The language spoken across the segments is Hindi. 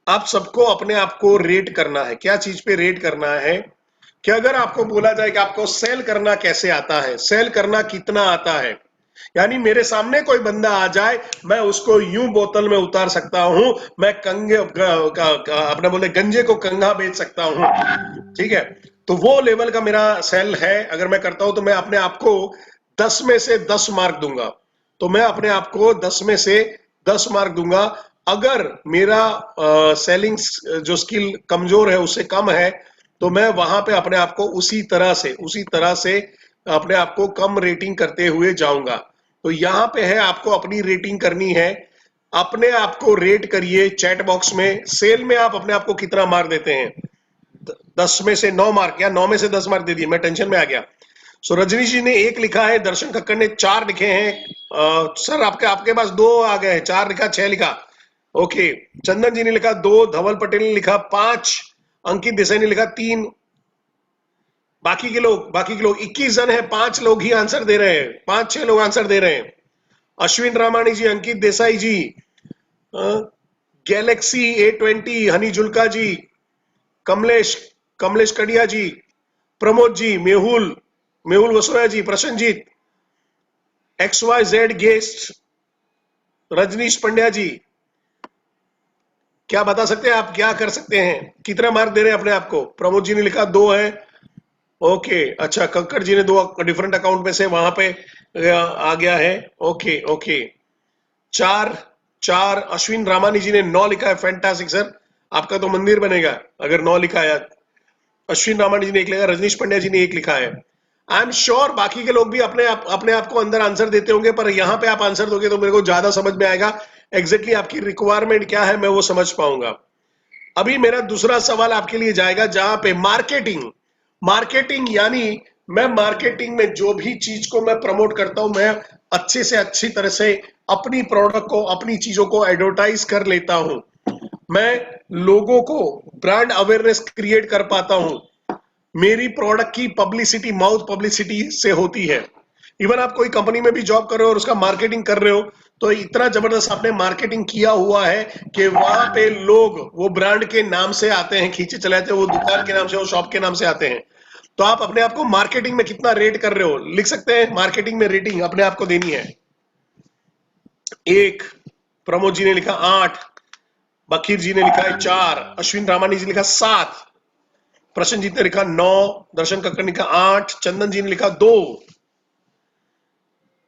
आप सबको अपने आप को रेट करना है। क्या चीज पे रेट करना है कि अगर आपको बोला जाए कि आपको सेल करना कैसे आता है, सेल करना कितना आता है, यानी मेरे सामने कोई बंदा आ जाए, मैं उसको यूं बोतल में उतार सकता हूं, मैं अपने बोले गंजे को कंघा बेच सकता हूं, ठीक है। तो वो लेवल का मेरा सेल है। अगर मैं करता हूं तो मैं अपने आप को 10 में से 10 मार्क दूंगा। तो मैं अपने आप को 10 में से 10 मार्क दूंगा। अगर मेरा सेलिंग जो स्किल कमजोर है, उससे कम है, तो मैं वहां पे अपने आप को उसी तरह से अपने आप को कम रेटिंग करते हुए जाऊंगा। तो यहां पे है, आपको अपनी रेटिंग करनी है। अपने आप को रेट करिए चैट बॉक्स में। सेल में आप अपने आप को कितना मार्क देते हैं? 10 में से 9 मार्क या 9 में से 10 मार्क दे दिए, मैं टेंशन में आ गया। सो रजनीश जी ने 1 लिखा है, दर्शन कक्कड़ ने 4 लिखे हैं। सर आपके आपके पास 2 आ गए, 4 लिखा, 6 लिखा। ओके, चंदन जी ने लिखा 2, धवल पटेल ने लिखा 5, अंकित देसाई ने लिखा 3। बाकी के लोग 21 जन है, 5 लोग ही आंसर दे रहे हैं, 5-6 लोग आंसर दे रहे हैं। अश्विन रामानी जी, अंकित देसाई जी, गैलेक्सी A20, हनी जुल्का जी, कमलेश कमलेश कडिया जी, प्रमोद जी, मेहुल मेहुल वसोया जी, प्रसन्नजीत, XYZ गेस्ट, रजनीश पंड्या जी, क्या बता सकते हैं आप, क्या कर सकते हैं, कितना मार्क दे रहे हैं अपने आप को? प्रमोद जी ने लिखा 2 है। ओके, अच्छा, कक्कड़ जी ने 2 डिफरेंट अकाउंट में से वहां पे आ गया है। Okay okay, 4। अश्विन रामानी जी ने 9 लिखा है। फैंटास्टिक सर, आपका तो मंदिर बनेगा अगर 9 लिखा है। अश्विन रामानी जी ने 1 लिखा, रजनीश पंड्या जी ने 1 लिखा है। आई एम श्योर बाकी के लोग भी अपने आप को अंदर आंसर देते होंगे, पर यहाँ पे आप आंसर दोगे तो मेरे को ज्यादा समझ में आएगा एग्जैक्टली आपकी रिक्वायरमेंट क्या है, मैं वो समझ पाऊंगा। अभी मेरा दूसरा सवाल आपके लिए जाएगा, जहां पे मार्केटिंग यानी मैं मार्केटिंग में जो भी चीज को मैं प्रमोट करता हूं, मैं अच्छे से अच्छी तरह से अपनी प्रोडक्ट को, अपनी चीजों को एडवर्टाइज कर लेता हूं। मैं लोगों को ब्रांड अवेयरनेस क्रिएट कर पाता हूं। मेरी प्रोडक्ट की पब्लिसिटी माउथ पब्लिसिटी से होती है। इवन आप कोई कंपनी में भी जॉब कर रहे हो और उसका मार्केटिंग कर रहे हो, तो इतना जबरदस्त आपने मार्केटिंग किया हुआ है कि वहां पे लोग वो ब्रांड के नाम से आते हैं, खींचे चले जाते हैं, वो दुकान के नाम से, वो शॉप के नाम से आते हैं। तो आप अपने आप को मार्केटिंग में कितना रेट कर रहे हो, लिख सकते हैं। मार्केटिंग में रेटिंग अपने आप को देनी है। 1, प्रमोद जी ने लिखा 8, बकीर जी ने लिखा है 4, अश्विन रामानी जी ने लिखा 7, प्रसन्नजीत ने लिखा 9, दर्शन कक्कड़ ने लिखा 8, चंदन जी ने लिखा 2।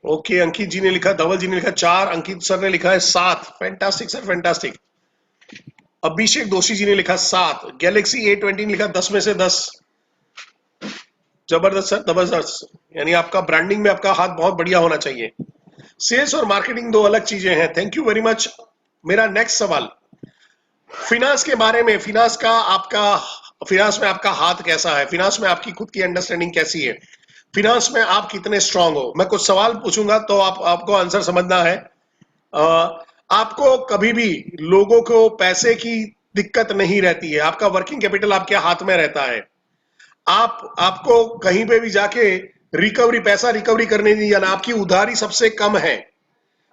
ओके, अंकित जी ने लिखा, धवल जी ने लिखा 4, अंकित सर ने लिखा है 7। Fantastic sir, fantastic. अभिषेक दोषी जी ने लिखा 7। गैलेक्सी A20 ने लिखा 10 में से 10। जबरदस्त सर, जबरदस्त। यानी आपका ब्रांडिंग में आपका हाथ बहुत बढ़िया होना चाहिए। सेल्स और मार्केटिंग 2 अलग चीजें हैं। Thank you very much. मेरा नेक्स्ट सवाल फिनांस के बारे में। फिनांस में आपका हाथ कैसा है? फिनांस में आपकी खुद की अंडरस्टैंडिंग कैसी है? फिनांस में आप कितने स्ट्रांग हो? मैं कुछ सवाल पूछूंगा तो आपको आंसर समझना है। आपको कभी भी लोगों को पैसे की दिक्कत नहीं रहती है। आपका वर्किंग कैपिटल आपके हाथ में रहता है। आपको कहीं पे भी जाके पैसा रिकवरी करने नहीं जाना। आपकी उधारी सबसे कम है।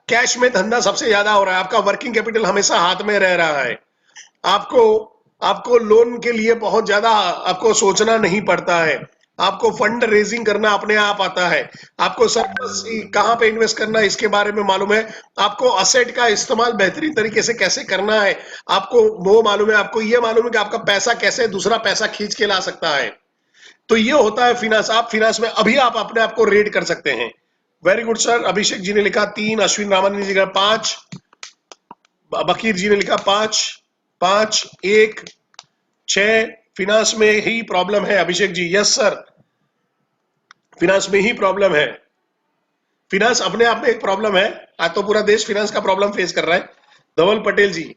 कैश में धंधा सबसे ज्यादा हो रहा है। आपका वर्किंग कैपिटल हमेशा हाथ में रह रहा है। आपको आपको लोन के लिए बहुत ज्यादा आपको सोचना नहीं पड़ता है। आपको फंड रेजिंग करना अपने आप आता है। आपको सरप्लस कहां पे इन्वेस्ट करना है इसके बारे में मालूम है। आपको असेट का इस्तेमाल बेहतरीन तरीके से कैसे करना है आपको वो मालूम है। आपको ये मालूम है कि आपका पैसा कैसे दूसरा पैसा खींच के ला सकता है। तो ये होता है फिनांस। आप फिनांस में अभी आप अपने आप को रेट कर सकते हैं। Very good sir. Abhishek ji ने लिखा 3, अश्विन रामानी जी ने लिखा 5, बकीर जी ने लिखा 5, 5, 1, 6। फिनांस में ही प्रॉब्लम है Abhishek ji. Yes sir, finance में ही प्रॉब्लम है। फिनांस अपने आप में एक प्रॉब्लम है। आज तो पूरा देश फिनांस का प्रॉब्लम फेस कर रहा है। धवल पटेल जी,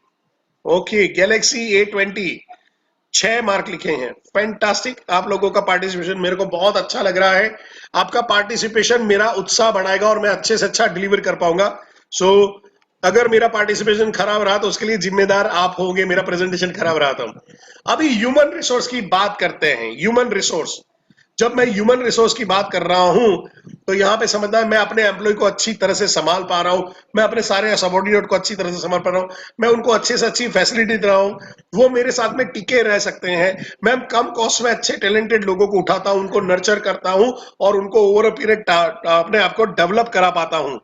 ओके। गैलेक्सी A20 6 मार्क लिखे हैं। फैंटास्टिक। आप लोगों का पार्टिसिपेशन मेरे को बहुत अच्छा लग रहा है। आपका पार्टिसिपेशन मेरा उत्साह बढ़ाएगा और मैं अच्छे से अच्छा डिलीवर कर पाऊंगा। सो अगर मेरा पार्टिसिपेशन खराब रहा तो उसके लिए जिम्मेदार आप होंगे। मेरा प्रेजेंटेशन खराब रहा तो। अभी ह्यूमन रिसोर्स की बात करते हैं। ह्यूमन रिसोर्स, जब मैं ह्यूमन रिसोर्स की बात कर रहा हूं तो यहां पे समझना है मैं अपने एम्प्लॉय को अच्छी तरह से संभाल पा रहा हूं, मैं अपने सारे सबॉर्डिनेट को अच्छी तरह से संभाल पा रहा हूं, मैं उनको अच्छे से अच्छी फैसिलिटी दे रहा हूं, वो मेरे साथ में टिके रह सकते हैं, मैं कम कॉस्ट में अच्छे टैलेंटेड लोगों को उठाता हूं, उनको नर्चर करता हूं और उनको ओवर अ पीरियड अपने आप को डेवलप करा पाता हूं।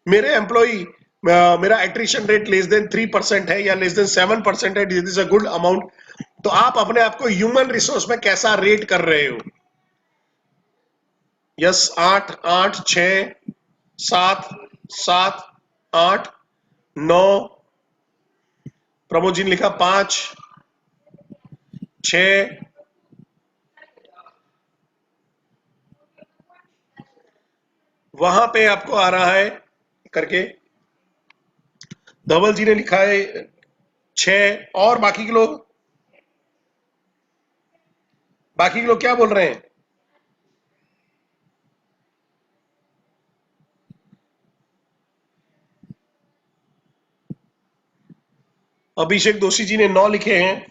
मेरे एम्प्लॉय मेरा एट्रिशन रेट लेस देन 3% है या लेस देन 7% है, this is a good amount. तो आप अपने आप को ह्यूमन रिसोर्स में कैसा रेट कर रहे हो? यस, 8, 8, 6, 7, 7, 8, 9, प्रमोद जी ने लिखा 5, 6, वहां पे आपको आ रहा है करके, धवल जी ने लिखा है 6, और बाकी के लोग क्या बोल रहे हैं? अभिषेक दोषी जी ने 9 लिखे हैं।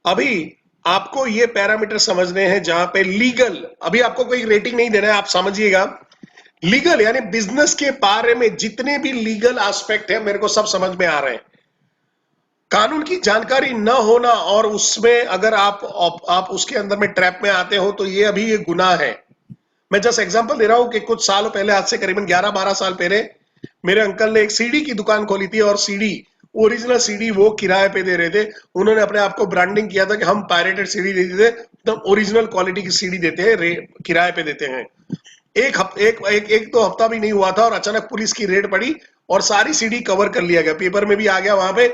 अभी आपको ये पैरामीटर समझने हैं जहां पे लीगल, अभी आपको कोई रेटिंग नहीं देना है, आप समझिएगा। लीगल यानी बिजनेस के बारे में जितने भी लीगल एस्पेक्ट है मेरे को सब समझ में आ रहे हैं। कानून की जानकारी न होना और उसमें अगर आप उसके अंदर में ट्रैप में आते हो तो ये अभी ये गुनाह है। मैं जस्ट एग्जांपल दे रहा हूं कि कुछ सालों पहले, आज से करीबन 11-12 साल पहले, मेरे अंकल ने एक सीडी की दुकान खोली थी और सीडी, ओरिजिनल सीडी वो किराए पे दे रहे थे। उन्होंने अपने आप को ब्रांडिंग किया था कि हम पायरेटेड सीडी नहीं देते, एकदम ओरिजिनल क्वालिटी की सीडी देते हैं, किराए पे देते हैं। एक दो हफ्ता भी नहीं हुआ था और अचानक पुलिस की रेड पड़ी और सारी सीडी कवर कर लिया गया, पेपर में भी आ गया वहां पे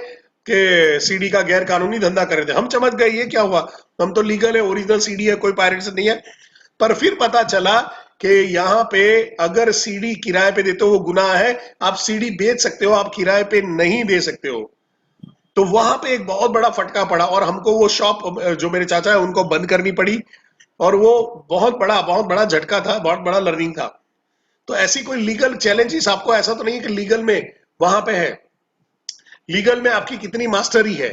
कि सीडी का गैर कानूनी धंधा कर रहे थे। हम समझ गए ये क्या हुआ, हम तो लीगल है, ओरिजिनल सीडी है, कोई पायरेट से नहीं है। पर फिर पता चला कि यहाँ पे अगर सीडी किराए पे देते हो वो गुनाह है, आप सीडी बेच सकते हो, आप किराए पे नहीं दे सकते हो। तो वहां पे एक बहुत बड़ा फटका पड़ा और हमको वो शॉप, जो मेरे चाचा है, उनको बंद करनी पड़ी। और वो बहुत बड़ा झटका था, बहुत बड़ा लर्निंग था। तो ऐसी कोई लीगल चैलेंजेस आपको, ऐसा तो नहीं है कि लीगल में वहां पे है, लीगल में आपकी कितनी मास्टरी है,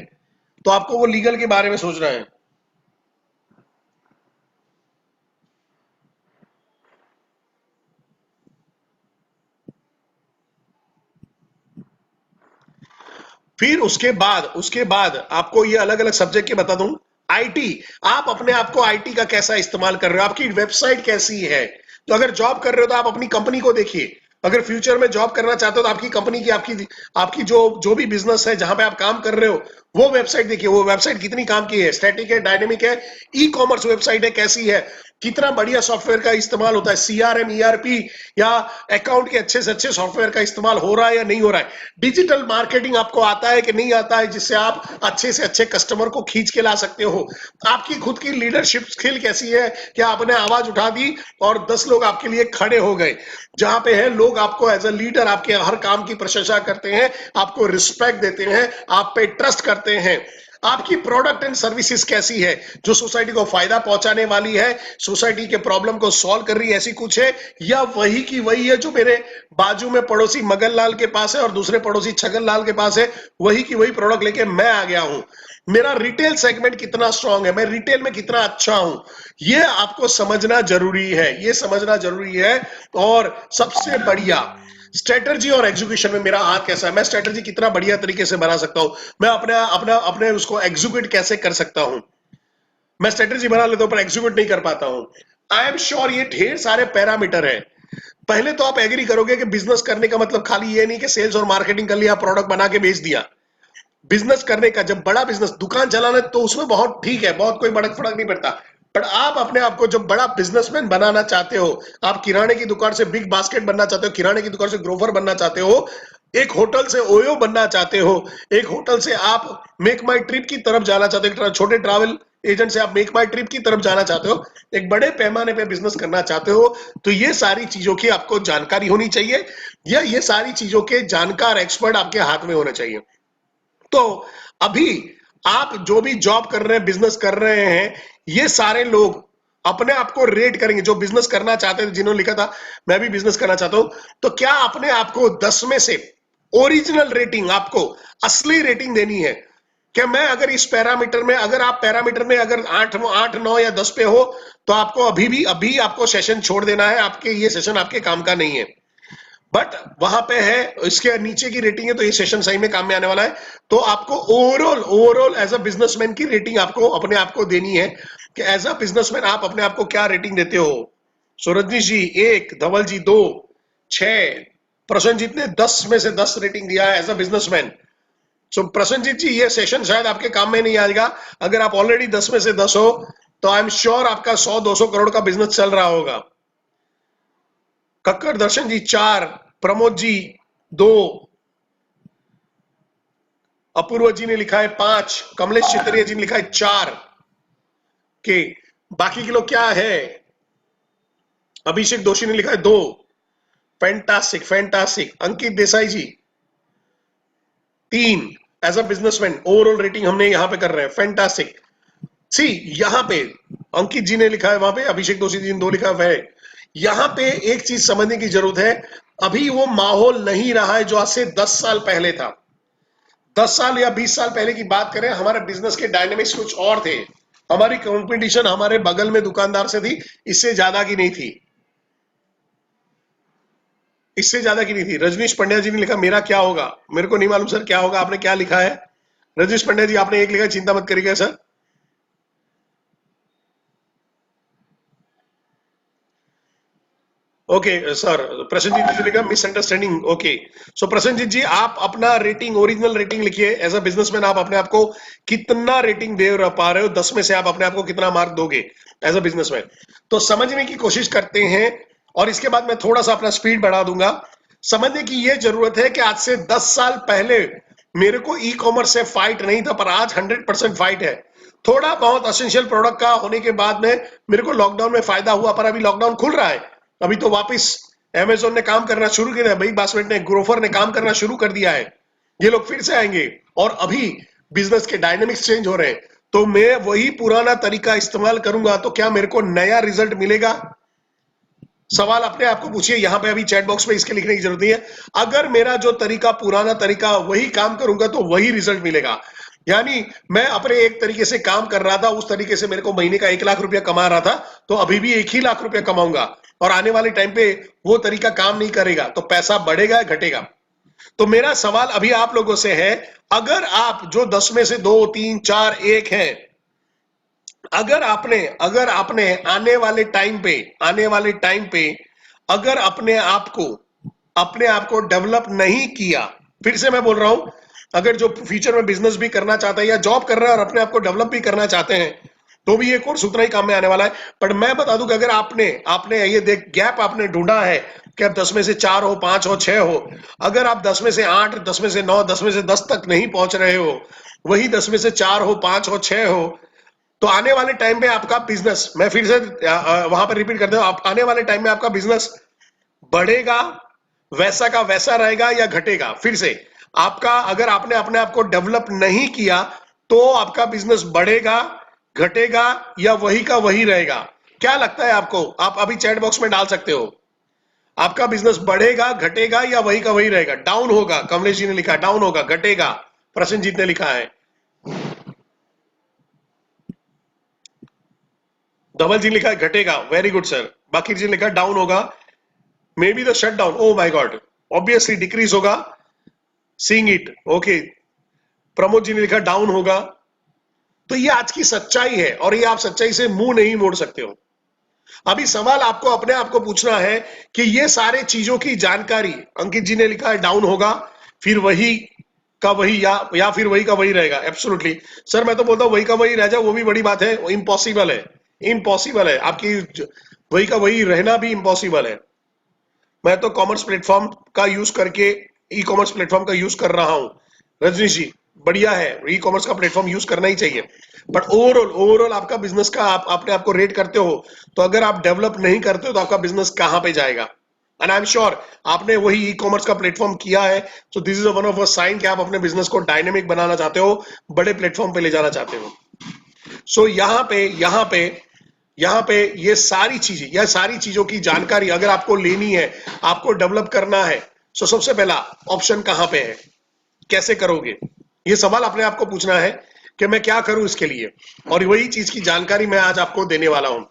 तो आपको वो लीगल के बारे में सोचना है। फिर उसके बाद आपको ये अलग अलग सब्जेक्ट के बता दूं। आईटी, आप अपने आप को आईटी का कैसा इस्तेमाल कर रहे हो, आपकी वेबसाइट कैसी है। तो अगर जॉब कर रहे हो तो आप अपनी कंपनी को देखिए। अगर फ्यूचर में जॉब करना चाहते हो तो आपकी कंपनी की, आपकी आपकी जो जो भी बिजनेस है जहां पे आप काम कर रहे हो, वो वेबसाइट देखिए। वो वेबसाइट कितनी काम की है, स्टैटिक है, डायनेमिक है, ई कॉमर्स वेबसाइट है, कैसी है, कितना बढ़िया सॉफ्टवेयर का इस्तेमाल होता है, सीआरएम, ईआरपी या अकाउंट के अच्छे से अच्छे सॉफ्टवेयर का इस्तेमाल हो रहा है या नहीं हो रहा है। डिजिटल मार्केटिंग आपको आता है कि नहीं आता है, जिससे आप अच्छे से अच्छे कस्टमर को खींच के ला सकते हो। आपकी खुद की लीडरशिप स्किल कैसी है, क्या आपने आवाज उठा दी और 10 लोग आपके लिए खड़े हो गए। जहां पे है लोग आपको एज अ लीडर आपके हर काम की प्रशंसा करते हैं, आपको रिस्पेक्ट देते हैं, आप पे ट्रस्ट करते हैं। आपकी प्रोडक्ट एंड सर्विसेज कैसी है, जो सोसाइटी को फायदा पहुंचाने वाली है, सोसाइटी के प्रॉब्लम को सॉल्व कर रही है, ऐसी कुछ है, या वही की वही है जो मेरे बाजू में पड़ोसी मगन लाल के पास है और दूसरे पड़ोसी छगन लाल के पास है, वही की वही प्रोडक्ट लेके मैं आ गया हूं। मेरा रिटेल सेगमेंट कितना स्ट्रांग है, मैं रिटेल में कितना अच्छा हूं, ये आपको समझना जरूरी है, ये समझना जरूरी है। और सबसे बढ़िया स्ट्रेटजी और एग्जीक्यूशन में मेरा हाथ कैसा है, मैं स्ट्रेटजी कितना बढ़िया तरीके से बना सकता हूं, मैं अपने अपना अपने उसको एग्जीक्यूट कैसे कर सकता हूं। मैं स्ट्रेटजी बना लेता हूं पर एग्जीक्यूट नहीं कर पाता हूं। आई एम श्योर ये ढेर सारे पैरामीटर है। पहले तो आप एग्री करोगे कि बिजनेस करने का मतलब खाली ये नहीं कि सेल्स और मार्केटिंग कर लिया, प्रोडक्ट बना के बेच दिया। बिजनेस करने का, जब बड़ा बिजनेस दुकान चलाना तो उसमें बहुत ठीक है, बहुत कोई बड़ा फर्क नहीं पड़ता। पर आप अपने आप को जब बड़ा बिजनेसमैन बनाना चाहते हो, आप किराने की दुकान से बिग बास्केट बनना चाहते हो, किराने की दुकान से ग्रोफर बनना चाहते हो, एक होटल से ओयो बनना चाहते हो, एक होटल से आप मेक माई ट्रिप की तरफ जाना चाहते हो, छोटे ट्रैवल एजेंट से आप मेक माई ट्रिप की तरफ जाना चाहते हो, एक बड़े पैमाने पे बिजनेस करना चाहते हो, तो ये सारी चीजों की आपको जानकारी होनी चाहिए, या ये सारी चीजों के जानकार एक्सपर्ट आपके हाथ में होने चाहिए। तो अभी आप जो भी जॉब कर रहे हैं, बिजनेस कर रहे हैं, ये सारे लोग अपने आप को रेट करेंगे। जो बिजनेस करना चाहते थे, जिन्होंने लिखा था मैं भी बिजनेस करना चाहता हूं, तो क्या अपने आप को 10 में से ओरिजिनल रेटिंग, आपको असली रेटिंग देनी है कि मैं अगर इस पैरामीटर में, अगर आप पैरामीटर में अगर 8 9 या 10 पे हो, तो आपको अभी आपको सेशन छोड़ देना है। आपके ये सेशन आपके काम का नहीं है। बट वहां पे है, इसके नीचे की रेटिंग है, तो ये सेशन सही में काम में आने वाला है। तो आपको ओवरऑल एज अ बिजनेसमैन की रेटिंग आपको अपने आप को देनी है कि एज अ बिजनेसमैन आप अपने आप को क्या रेटिंग देते हो। सो रजनीश जी 1, धवल जी 2, 6, प्रसन्नजीत ने 10 में से 10 रेटिंग दिया है एज अ बिजनेसमैन। सो प्रसन्नजीत जी, ये सेशन शायद आपके काम में नहीं आएगा। अगर आप ऑलरेडी 10 में से 10 हो, तो आई एम श्योर आपका 100-200 करोड़ का बिजनेस चल रहा होगा। कक्कड़ दर्शन जी 4, प्रमोद जी 2, अपूर्व जी ने लिखा है 5, कमलेश चित्रिया जी ने लिखा है 4 के। बाकी के लोग क्या है? अभिषेक दोषी ने लिखा है 2। Fantastic fantastic. Ankit Desai ji 3। As a businessman overall rating हमने यहां पे कर रहे हैं। फैंटास्टिक। सी यहां पे अंकित जी ने लिखा है, वहां पे अभिषेक दोषी जी ने 2 लिखा है। यहां पे एक चीज समझने की जरूरत है, अभी वो माहौल नहीं रहा है जो आज से 10 साल पहले था। 10 साल या 20 साल पहले की बात करें, हमारे बिजनेस के डायनेमिक्स कुछ और थे। हमारी कंपटीशन हमारे बगल में दुकानदार से थी, इससे ज्यादा की नहीं थी, इससे ज्यादा की नहीं थी। रजनीश पंड्या जी ने लिखा मेरा क्या होगा? मेरे को नहीं मालूम सर क्या होगा। आपने क्या लिखा है? रजनीश पंड्या जी आपने 1 लिखा, चिंता मत करिएगा sir. Okay sir. Prasannajit ji ने लिखा misunderstanding. Okay, so Prasannajit ji आप अपना रेटिंग, ओरिजिनल रेटिंग लिखिए। एज अ बिजनेसमैन आप अपने आप को कितना रेटिंग दे पा रहे हो? 10 में से आप अपने आप को कितना मार्क दोगे एज अ बिजनेसमैन? तो समझने की कोशिश करते हैं, और इसके बाद मैं थोड़ा सा अपना स्पीड बढ़ा दूंगा। समझने की यह जरूरत है कि आज से 10 साल पहले मेरे को ई कॉमर्स से फाइट नहीं था, पर आज 100% फाइट है। थोड़ा बहुत असेंशियल प्रोडक्ट का होने के बाद में मेरे को लॉकडाउन में फायदा हुआ, पर अभी लॉकडाउन खुल रहा है, अभी तो वापस अमेजोन ने काम करना शुरू किया है, भाई बासवेट ने, ग्रोफर ने काम करना शुरू कर दिया है। ये लोग फिर से आएंगे, और अभी बिजनेस के डायनेमिक्स चेंज हो रहे हैं। तो मैं वही पुराना तरीका इस्तेमाल करूंगा, तो क्या मेरे को नया रिजल्ट मिलेगा? सवाल अपने आप को पूछिए। यहां पे अभी चैट बॉक्स में इसके लिखने की जरूरत नहीं है। अगर मेरा जो तरीका, पुराना तरीका, वही काम करूंगा तो वही रिजल्ट मिलेगा। यानी मैं अपने एक तरीके से काम कर रहा था, उस तरीके से मेरे को महीने का 1 लाख रुपया कमा रहा था, तो अभी भी 1 ही लाख रुपया कमाऊंगा। और आने वाले टाइम पे वो तरीका काम नहीं करेगा, तो पैसा बढ़ेगा या घटेगा? तो मेरा सवाल अभी आप लोगों से है, अगर आप जो 10 में से 2, 3, 4, 1 है, अगर आपने आने वाले टाइम पे अगर अपने आप को डेवलप नहीं किया, फिर से मैं बोल रहा हूं, अगर जो फ्यूचर में बिजनेस भी करना चाहते हैं या जॉब कर रहे हैं और अपने आप को डेवलप भी करना चाहते हैं, तो भी ये कोर्स उतना ही काम में आने वाला है। पर मैं बता दूं कि अगर आपने ये देख गैप आपने ढूंढा है कि आप 10 में से 4 हो, 5 हो, 6 हो, अगर आप 10 में से 8, 10 में से 9, 10 में से 10 तक नहीं पहुंच रहे हो, वही 10 में से 4 हो, 5 हो, 6 हो, तो आने वाले टाइम में आपका बिजनेस, मैं फिर से वहां पर रिपीट करता हूं, आप आने वाले टाइम में आपका बिजनेस बढ़ेगा, वैसा का वैसा रहेगा, या घटेगा? फिर से आपका, अगर आपने अपने आप को डेवलप नहीं किया, तो आपका बिजनेस बढ़ेगा, घटेगा, या वही का वही रहेगा? क्या लगता है आपको? आप अभी चैट बॉक्स में डाल सकते हो। आपका बिजनेस बढ़ेगा, घटेगा, या वही का वही रहेगा? डाउन होगा, कमलेश जी ने लिखा डाउन होगा। घटेगा, प्रसन्नजीत ने लिखा है। धवल जी ने लिखा है घटेगा, वेरी गुड सर। बाकी जी ने लिखा डाउन होगा, may be the shut down, oh my God, obviously decrease होगा, seeing it. Okay, Pramod ji ने लिखा डाउन होगा। तो ये आज की सच्चाई है, और ये आप सच्चाई से मुंह नहीं मोड़ सकते हो। अभी सवाल आपको अपने आप को पूछना है कि ये सारे चीजों की जानकारी, अंकित जी ने लिखा है डाउन होगा, फिर वही का वही, या फिर वही का वही रहेगा। एब्सोल्युटली सर, मैं तो बोलता हूं वही का वही रह जाए, वो भी बड़ी बात है, वो इम्पॉसिबल है, इम्पॉसिबल है। आपकी वही का वही रहना भी इम्पॉसिबल है। मैं तो कॉमर्स प्लेटफॉर्म का यूज करके, ई कॉमर्स प्लेटफॉर्म का यूज कर रहा हूं। रजनीश जी बढ़िया है, ई कॉमर्स का प्लेटफॉर्म यूज करना ही चाहिए। बट ओवरऑल आपका बिजनेस का आप अपने आप को रेट करते हो, तो अगर आप डेवलप नहीं करते हो तो आपका बिजनेस कहां पे जाएगा? एंड आई एम श्योर आपने वही ई कॉमर्स का प्लेटफॉर्म किया है, so this is one of a sign कि आप अपने बिजनेस को डायनेमिक बनाना चाहते हो, बड़े प्लेटफॉर्म पे ले जाना चाहते हो। सो यहाँ पे ये सारी चीजें, यह सारी चीजों की जानकारी अगर आपको लेनी है, आपको डेवलप करना है, सो सबसे पहला ऑप्शन कहां पे है, कैसे करोगे, ये सवाल अपने आप को पूछना है कि मैं क्या करूं इसके लिए, और वही चीज की जानकारी मैं आज आपको देने वाला हूं।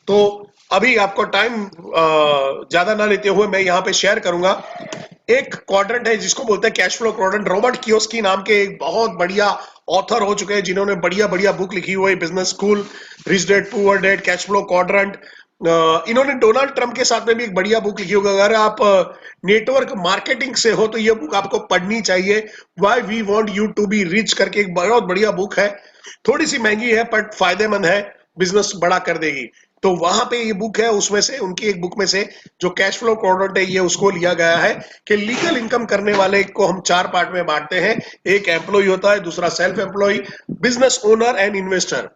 तो अभी आपको टाइम ज्यादा ना लेते हुए मैं यहाँ पे शेयर करूंगा एक क्वाड्रेंट है जिसको बोलते हैं cash flow quadrant. Robert Kiyosaki नाम के एक बहुत बढ़िया ऑथर हो चुके हैं जिन्होंने बढ़िया बढ़िया बुक लिखी हुई है, business school, rich dad poor dad, cash flow quadrant. इन्होंने डोनाल्ड ट्रंप के साथ में भी एक बढ़िया बुक लिखी होगी। अगर आप नेटवर्क मार्केटिंग से हो तो ये बुक आपको पढ़नी चाहिए, why we want you to be rich करके एक बहुत बढ़िया बुक है। थोड़ी सी महंगी है बट फायदेमंद है, बिजनेस बड़ा कर देगी। तो वहां पे ये बुक है, उसमें से उनकी एक बुक में से जो कैश फ्लो क्वाड्रेंट है ये उसको लिया गया है कि लीगल इनकम करने वाले को हम 4 पार्ट में बांटते हैं। एक एम्प्लॉय होता है, दूसरा self employ, business owner and investor.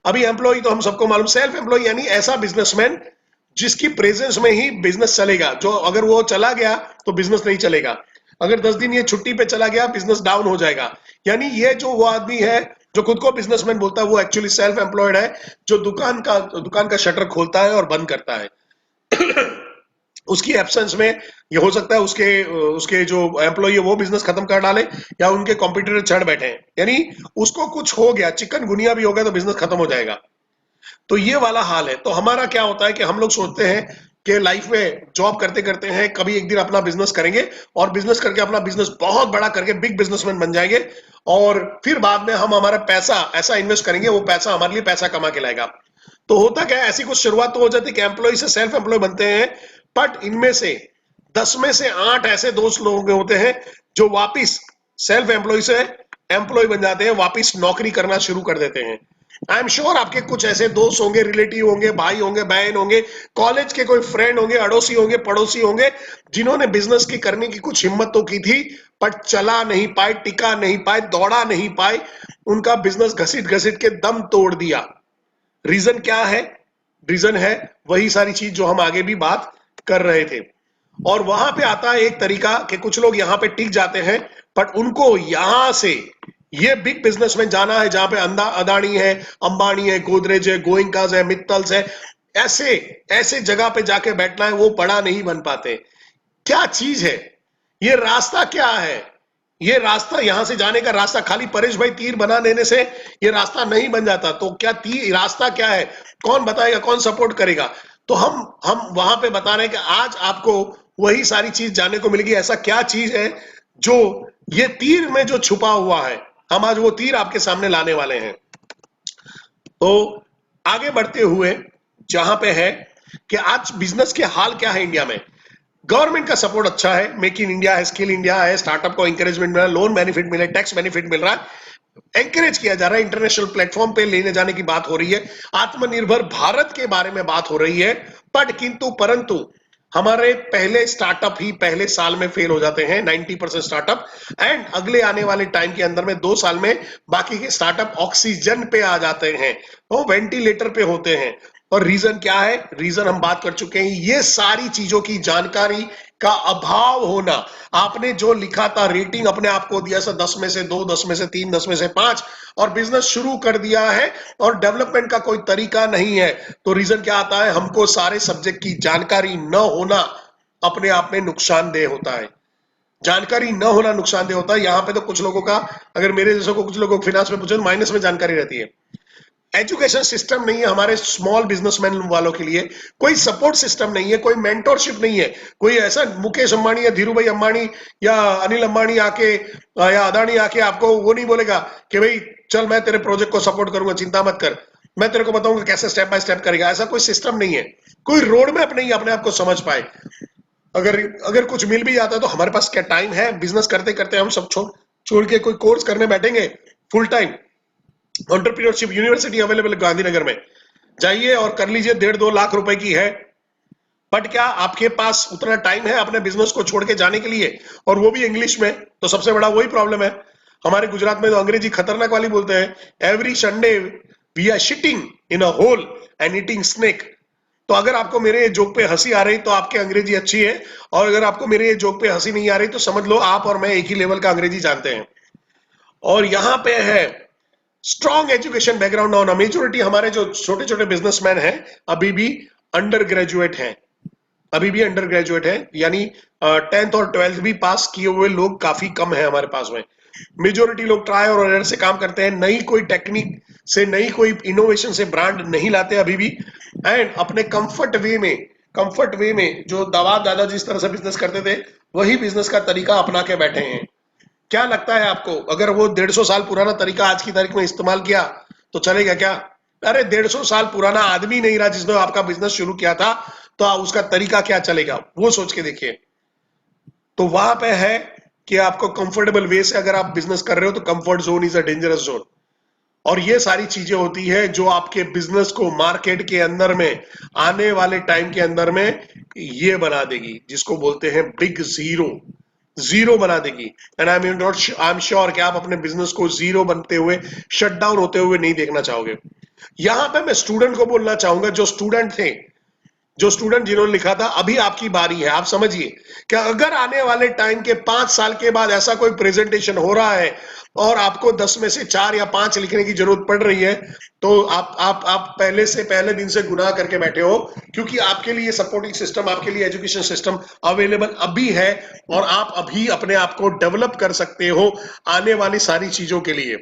अभी एम्प्लॉय तो हम सबको मालूम, सेल्फ एम्प्लॉय यानी ऐसा बिजनेसमैन जिसकी प्रेजेंस में ही बिजनेस चलेगा, जो अगर वो चला गया तो बिजनेस नहीं चलेगा, अगर 10 दिन ये छुट्टी पे चला गया बिजनेस डाउन हो जाएगा। यानी ये जो वो आदमी है जो खुद को बिजनेसमैन बोलता है वो एक्चुअली सेल्फ एम्प्लॉयड है, जो दुकान का शटर खोलता है और बंद करता है। उसकी एब्सेंस में ये हो सकता है उसके उसके जो एम्प्लॉय है वो बिजनेस खत्म कर डाले या उनके कॉम्पिटिटर चढ़ बैठे हैं, यानी उसको कुछ हो गया, चिकनगुनिया भी हो गया तो बिजनेस खत्म हो जाएगा। तो ये वाला हाल है। तो हमारा क्या होता है कि हम लोग सोचते हैं कि लाइफ में जॉब करते करते हैं कभी एक दिन अपना बिजनेस करेंगे और बिजनेस करके अपना बिजनेस बहुत बड़ा करके बिग बिजनेसमैन बन जाएंगे, और फिर बाद में हम हमारा पैसा ऐसा इन्वेस्ट करेंगे, वो पैसा हमारे लिए पैसा कमा के लाएगा। तो होता क्या है, ऐसी कुछ शुरुआत तो हो जाती है कि एम्प्लॉय से सेल्फ एम्प्लॉय बनते हैं, बट इनमें से 10 में से 8 ऐसे दोस्त लोग होते हैं जो वापिस सेल्फ एम्प्लॉय से एम्प्लॉय बन जाते हैं, वापिस नौकरी करना शुरू कर देते हैं। आई एम श्योर आपके कुछ ऐसे दोस्त होंगे, रिलेटिव होंगे, भाई होंगे, बहन होंगे, कॉलेज के कोई फ्रेंड होंगे, अड़ोसी होंगे, पड़ोसी होंगे, जिन्होंने बिजनेस की करने की कुछ हिम्मत तो की थी बट चला नहीं पाए, टिका नहीं पाए, दौड़ा नहीं पाए, उनका बिजनेस घसीट घसीट के दम तोड़ दिया। रीजन क्या है? रीजन है वही सारी चीज जो हम आगे भी बात कर रहे थे। और वहां पे आता है एक तरीका कि कुछ लोग यहां पे टिक जाते हैं, बट उनको यहां से ये बिग बिजनेस में जाना है जहां पे अदानी है, अंबानी है, गोदरेज है, गोइंकाज है, मित्तल्स है, ऐसे ऐसे जगह पे जाके बैठना है, वो बड़ा नहीं बन पाते। क्या चीज है ये? रास्ता क्या है? ये रास्ता, यहां से जाने का रास्ता खाली परेश भाई तीर बना देने से ये रास्ता नहीं बन जाता। तो क्या रास्ता क्या है? कौन बताएगा, कौन सपोर्ट करेगा? तो हम वहां पे बता रहे हैं कि आज आपको वही सारी चीज जानने को मिलेगी। ऐसा क्या चीज है जो ये तीर में जो छुपा हुआ है, हम आज वो तीर आपके सामने लाने वाले हैं। तो आगे बढ़ते हुए जहां पे है कि आज बिजनेस के हाल क्या है इंडिया में। गवर्नमेंट का सपोर्ट अच्छा है, मेक इन इंडिया है, स्किल इंडिया है, स्टार्टअप को इंकरेजमेंट मिल रहा है, लोन बेनिफिट मिले, टैक्स बेनिफिट मिल रहा है, एंकरेज किया जा रहा है, इंटरनेशनल प्लेटफॉर्म पे लेने जाने की बात हो रही है, आत्मनिर्भर भारत के बारे में बात हो रही है। बट किंतु परंतु हमारे पहले स्टार्टअप ही पहले साल में फेल हो जाते हैं, 90% स्टार्टअप, एंड अगले आने वाले टाइम के अंदर में 2 साल में बाकी के स्टार्टअप ऑक्सीजन पे आ जाते हैं, वो वेंटिलेटर पे होते हैं। और रीजन क्या है? रीजन हम बात कर चुके हैं, ये सारी चीजों की जानकारी का अभाव होना। आपने जो लिखा था, रेटिंग अपने आप को दिया, 10 में से 2, 10 में से 3, 10 में से 5, और बिजनेस शुरू कर दिया है और डेवलपमेंट का कोई तरीका नहीं है। तो रीजन क्या आता है? हमको सारे सब्जेक्ट की जानकारी न होना अपने आप में नुकसानदेह होता है। जानकारी न होना नुकसानदेह होता है। यहां पे तो कुछ लोगों का, अगर मेरे जैसे को कुछ लोगों को फिनांस में पूछे तो माइनस में जानकारी रहती है। एजुकेशन सिस्टम नहीं है हमारे स्मॉल बिजनेसमैन वालों के लिए, कोई सपोर्ट सिस्टम नहीं है, कोई मेंटोरशिप नहीं है, कोई ऐसा मुकेश अंबानी या धीरू भाई अंबानी या अनिल अंबानी आके या अदानी आके आपको वो नहीं बोलेगा कि भाई चल मैं तेरे प्रोजेक्ट को सपोर्ट करूंगा, चिंता मत कर, मैं तेरे को बताऊंगा कैसे स्टेप बाय स्टेप करेगा। ऐसा कोई सिस्टम नहीं है, कोई रोड मैप नहीं अपने आप को समझ पाए। अगर कुछ मिल भी जाता है तो हमारे पास क्या टाइम है? बिजनेस करते करते हम सब छोड़ के कोई कोर्स करने बैठेंगे? Full time entrepreneurship university available Gandhinagar में, जाइए और कर लीजिए, 1.5-2 लाख रुपए की है। बट क्या आपके पास उतना टाइम है अपने बिजनेस को छोड़ के जाने के लिए, और वो भी इंग्लिश में? तो सबसे बड़ा वही प्रॉब्लम है। हमारे गुजरात में तो अंग्रेजी खतरनाक वाली बोलते हैं, every Sunday we are shitting in a hole and eating snake. तो अगर आपको मेरे जोक पे हंसी आ रही तो आपकी अंग्रेजी अच्छी है, और अगर आपको मेरे जोक पे हंसी नहीं आ रही तो समझ लो आप और मैं एक ही लेवल का अंग्रेजी जानते हैं। और यहां पे है स्ट्रॉन्ग एजुकेशन बैकग्राउंड होना। मेजोरिटी हमारे जो छोटे छोटे बिजनेसमैन हैं अभी भी अंडर ग्रेजुएट हैं, अभी भी अंडर ग्रेजुएट है, यानी 10th और 12th भी पास किए हुए लोग काफी कम है हमारे पास में। मेजोरिटी लोग ट्राई और एरर से काम करते हैं, नई कोई टेक्निक से, नई कोई इनोवेशन से ब्रांड नहीं लाते अभी भी, एंड अपने कंफर्ट वे में जो दवा दादा जिस तरह से बिजनेस करते थे वही बिजनेस का तरीका अपना के बैठे हैं। क्या लगता है आपको, अगर वो 150 साल पुराना तरीका आज की तारीख में इस्तेमाल किया तो चलेगा क्या? अरे 150 साल पुराना आदमी नहीं रहा जिसने आपका बिजनेस शुरू किया था, तो उसका तरीका क्या चलेगा, वो सोच के देखिए। तो वहां पे है कि आपको कंफर्टेबल वे से अगर आप बिजनेस कर रहे हो तो comfort zone is a dangerous zone. और ये सारी चीजें होती है जो आपके बिजनेस को मार्केट के अंदर में आने वाले टाइम के अंदर में ये बना देगी, जिसको बोलते हैं बिग जीरो, जीरो बना देगी। एंड आई एम श्योर कि आप अपने बिजनेस को जीरो बनते हुए, शट डाउन होते हुए नहीं देखना चाहोगे। यहां पे मैं स्टूडेंट को बोलना चाहूंगा, जो स्टूडेंट थे, जो स्टूडेंट जिन्होंने लिखा था अभी आपकी बारी है। आप समझिए कि अगर आने वाले टाइम के 5 साल के बाद ऐसा कोई प्रेजेंटेशन हो रहा है और आपको 10 में से 4 या 5 लिखने की जरूरत पड़ रही है, तो आप पहले से पहले दिन से गुनाह करके बैठे हो, क्योंकि आपके लिए सपोर्टिंग सिस्टम, आपके लिए एजुकेशन सिस्टम अवेलेबल अभी है, और आप अभी अपने आप को डेवलप कर सकते हो आने वाली सारी चीजों के लिए।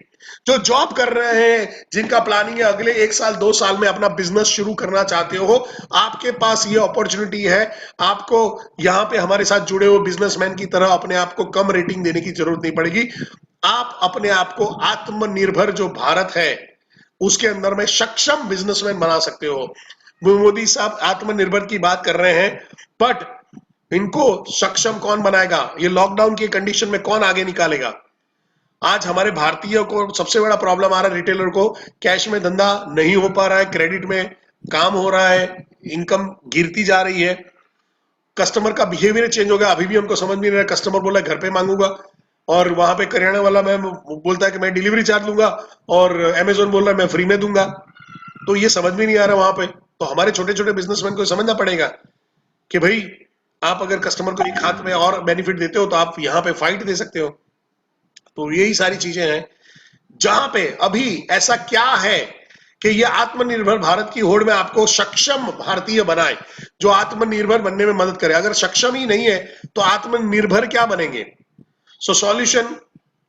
जो जॉब कर रहे हैं, जिनका प्लानिंग है अगले 1 साल 2 साल में अपना बिजनेस शुरू करना चाहते हो, आपके पास ये अपॉर्चुनिटी है। आपको यहाँ पे हमारे साथ जुड़े हुए बिजनेसमैन की तरह अपने आप को कम रेटिंग देने की जरूरत नहीं पड़ेगी। आप अपने आप को आत्मनिर्भर जो भारत है उसके अंदर में सक्षम बिजनेसमैन बना सकते हो। मोदी साहब आत्मनिर्भर की बात कर रहे हैं, बट इनको सक्षम कौन बनाएगा? ये लॉकडाउन की कंडीशन में कौन आगे निकालेगा? आज हमारे भारतीयों को सबसे बड़ा प्रॉब्लम आ रहा है, रिटेलर को कैश में धंधा नहीं हो पा रहा है, क्रेडिट में काम हो रहा है, इनकम गिरती जा रही है, कस्टमर का बिहेवियर चेंज हो गया। अभी भी हमको समझ में नहीं रहा, कस्टमर बोला घर पे मांगूंगा और वहां पे करियाना वाला मैं बोलता है कि मैं डिलीवरी चार्ज लूंगा, और अमेजोन बोल रहा है मैं फ्री में दूंगा। तो ये समझ में नहीं आ रहा वहां पे। तो हमारे छोटे छोटे बिजनेसमैन को समझना पड़ेगा कि भाई आप अगर कस्टमर को एक हाथ में और बेनिफिट देते हो तो आप यहाँ पे फाइट दे सकते हो। तो यही सारी चीजें हैं जहां पे अभी ऐसा क्या है कि ये आत्मनिर्भर भारत की होड़ में आपको सक्षम भारतीय बनाए, जो आत्मनिर्भर बनने में मदद करे। अगर सक्षम ही नहीं है तो आत्मनिर्भर क्या बनेंगे? सो सॉल्यूशन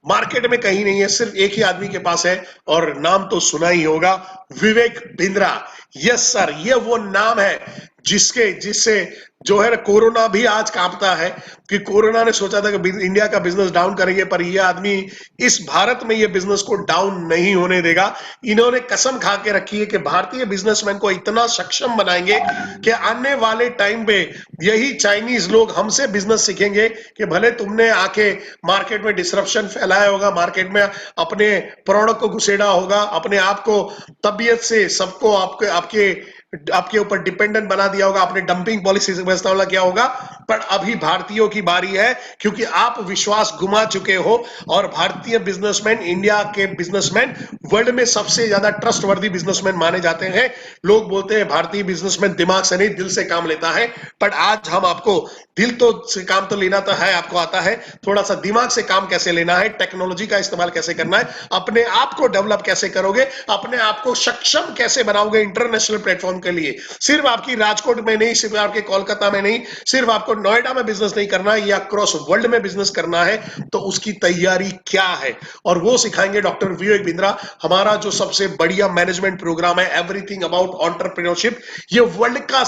मार्केट में कहीं नहीं है, सिर्फ एक ही आदमी के पास है, और नाम तो सुना ही होगा, विवेक बिंद्रा। यस सर, ये वो नाम है जिससे जो है कोरोना भी आज कांपता है, कि कोरोना ने सोचा था कि इंडिया का बिजनेस डाउन करेंगे, पर ये आदमी इस भारत में ये बिजनेस को डाउन नहीं होने देगा। इन्होंने कसम खा के रखी है कि भारतीय बिजनेसमैन को इतना सक्षम बनाएंगे कि आने वाले टाइम पे यही चाइनीज लोग हमसे बिजनेस सीखेंगे, कि भले तुमने आके मार्केट में डिसरप्शन फैलाया होगा, मार्केट में अपने प्रोडक्ट को घुसेड़ा होगा, अपने आप को तबीयत से सबको आपके ऊपर डिपेंडेंट बना दिया होगा, आपने डंपिंग पॉलिसी से व्यवस्था किया होगा, पर अभी भारतीयों की बारी है, क्योंकि आप विश्वास गुमा चुके हो। और भारतीय बिजनेसमैन, इंडिया के बिजनेसमैन वर्ल्ड में सबसे ज्यादा ट्रस्टवर्दी बिजनेसमैन माने जाते हैं। लोग बोलते हैं भारतीय बिजनेसमैन दिमाग से नहीं दिल से काम लेता है, पर आज हम आपको दिल तो से काम तो लेना तो है, आपको आता है, थोड़ा सा दिमाग से काम कैसे लेना है, टेक्नोलॉजी का इस्तेमाल कैसे करना है, अपने आप को डेवलप कैसे करोगे, अपने आप को सक्षम कैसे बनाओगे इंटरनेशनल प्लेटफॉर्म के लिए। सिर्फ आपकी राजकोट में नहीं, सिर्फ आपके कोलकाता में नहीं, सिर्फ आपको नोएडा में बिजनेस नहीं करना है, या क्रॉस वर्ल्ड में बिजनेस करना है, तो उसकी तैयारी क्या है, और वो सिखाएंगे डॉक्टर विवेक बिंद्रा। हमारा जो सबसे बढ़िया मैनेजमेंट प्रोग्राम है, एवरीथिंग अबाउट एंटरप्रेन्योरशिप, ये वर्ल्ड का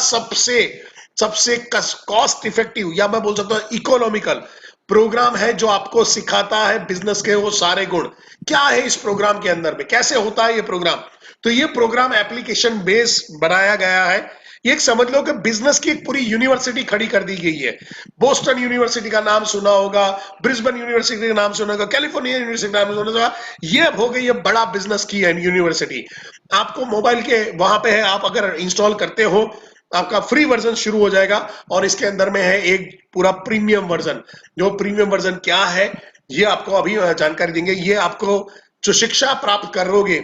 सबसे कॉस्ट इफेक्टिव, या मैं बोल सकता हूं इकोनॉमिकल प्रोग्राम है, जो आपको सिखाता है बिजनेस के वो सारे गुण। क्या है इस प्रोग्राम के अंदर में, कैसे होता है ये प्रोग्राम? तो ये प्रोग्राम एप्लीकेशन बेस बनाया गया है। ये समझ लो कि बिजनेस की एक पूरी यूनिवर्सिटी खड़ी कर दी गई है। बोस्टन यूनिवर्सिटी का नाम सुना होगा, ब्रिस्बेन यूनिवर्सिटी का नाम सुना होगा, कैलिफोर्निया यूनिवर्सिटी का नाम सुना होगा। ये हो गई है बड़ा बिजनेस की है यूनिवर्सिटी। आपको मोबाइल के वहां पे है, आप अगर इंस्टॉल करते हो, आपका फ्री वर्जन शुरू हो जाएगा, और इसके अंदर में है एक पूरा प्रीमियम वर्जन। जो प्रीमियम वर्जन क्या है ये आपको अभी जानकारी देंगे। ये आपको जो शिक्षा प्राप्त करोगे,